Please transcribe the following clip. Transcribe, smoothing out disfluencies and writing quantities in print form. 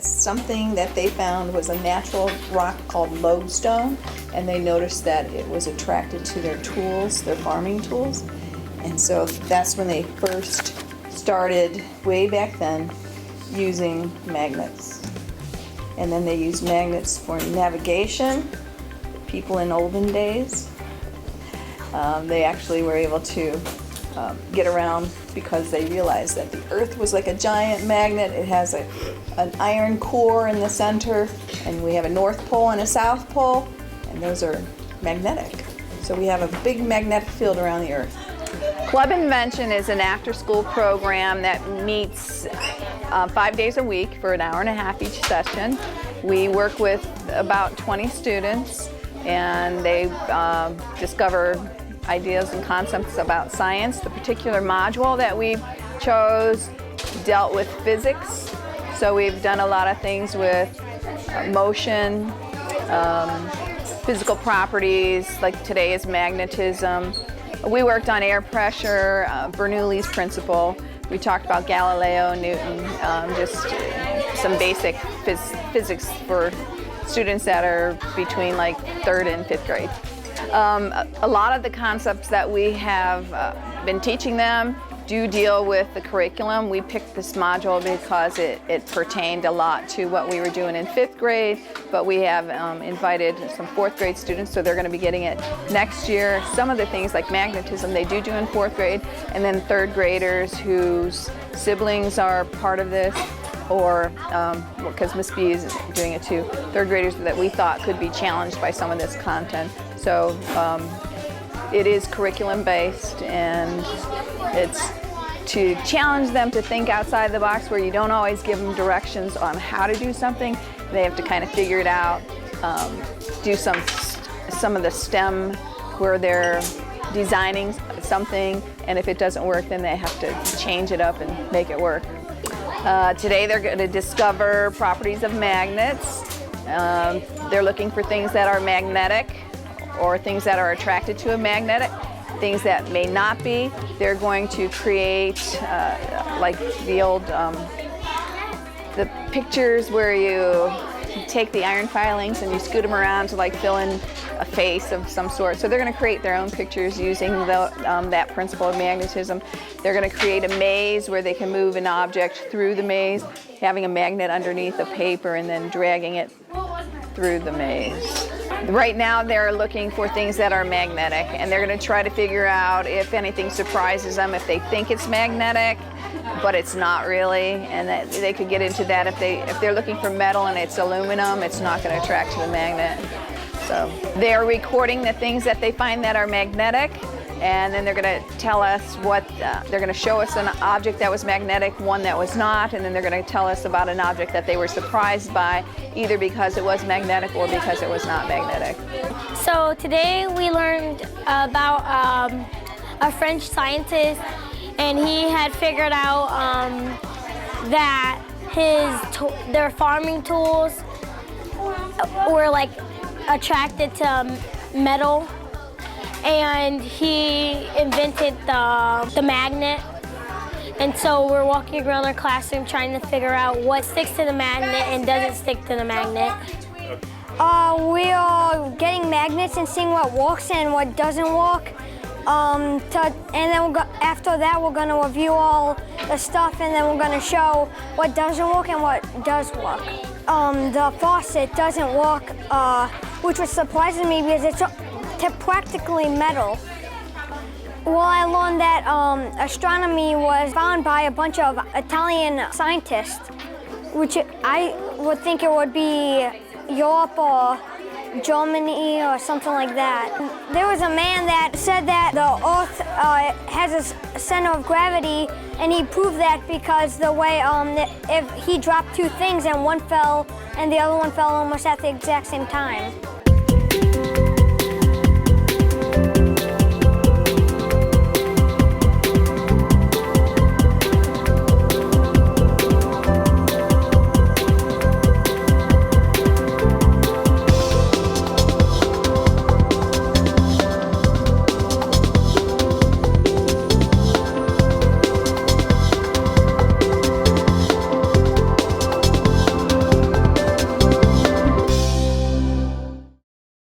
magnets. Something that they found was a natural rock called lodestone, and they noticed that it was attracted to their tools, their farming tools. And so that's when they first started, way back then, using magnets. And then they used magnets for navigation, people in olden days. They actually were able to get around because they realized that the Earth was like a giant magnet. It has an iron core in the center, and we have a North Pole and a South Pole, and those are magnetic. So we have a big magnetic field around the Earth. Club Invention is an after-school program that meets 5 days a week for an hour and a half each session. We work with about 20 students, and they discover ideas and concepts about science. The particular module that we chose dealt with physics, so we've done a lot of things with motion, physical properties, like today is magnetism. We worked on air pressure, Bernoulli's principle. We talked about Galileo, Newton, just some basic physics for students that are between like 3rd and 5th grade. A lot of the concepts that we have been teaching them do deal with the curriculum. We picked this module because it pertained a lot to what we were doing in 5th grade, but we have invited some 4th grade students, so they're going to be getting it next year. Some of the things like magnetism they do in 4th grade, and then 3rd graders whose siblings are part of this, or because Miss B is doing it too, 3rd graders that we thought could be challenged by some of this content. So it is curriculum based, and it's to challenge them to think outside the box, where you don't always give them directions on how to do something. They have to kind of figure it out, do some of the STEM where they're designing something, and if it doesn't work, then they have to change it up and make it work. Today they're going to discover properties of magnets. They're looking for things that are magnetic or things that are attracted to a magnet, things that may not be. They're going to create like the old the pictures where you take the iron filings and you scoot them around to like fill in a face of some sort. So they're going to create their own pictures using that principle of magnetism. They're going to create a maze where they can move an object through the maze, having a magnet underneath a paper and then dragging it through the maze. Right now they're looking for things that are magnetic, and they're going to try to figure out if anything surprises them, if they think it's magnetic but it's not really, and that they could get into that. If they're looking for metal and it's aluminum, it's not going to attract to the magnet. So they're recording the things that they find that are magnetic, and then they're going to tell us what, they're going to show us an object that was magnetic, one that was not, and then they're going to tell us about an object that they were surprised by, either because it was magnetic or because it was not magnetic. So today we learned about a French scientist, and he had figured out that their farming tools were like attracted to metal, and he invented the magnet. And so we're walking around our classroom trying to figure out what sticks to the magnet and doesn't stick to the magnet. We are getting magnets and seeing what works and what doesn't work. And then after that, we're going to review all the stuff, and then we're going to show what doesn't work and what does work. The faucet doesn't work, which was surprising me because it's practically metal. Well, I learned that astronomy was found by a bunch of Italian scientists, which I would think it would be Europe or Germany or something like that. There was a man that said that the Earth has a center of gravity, and he proved that because the way if he dropped two things and one fell and the other one fell almost at the exact same time.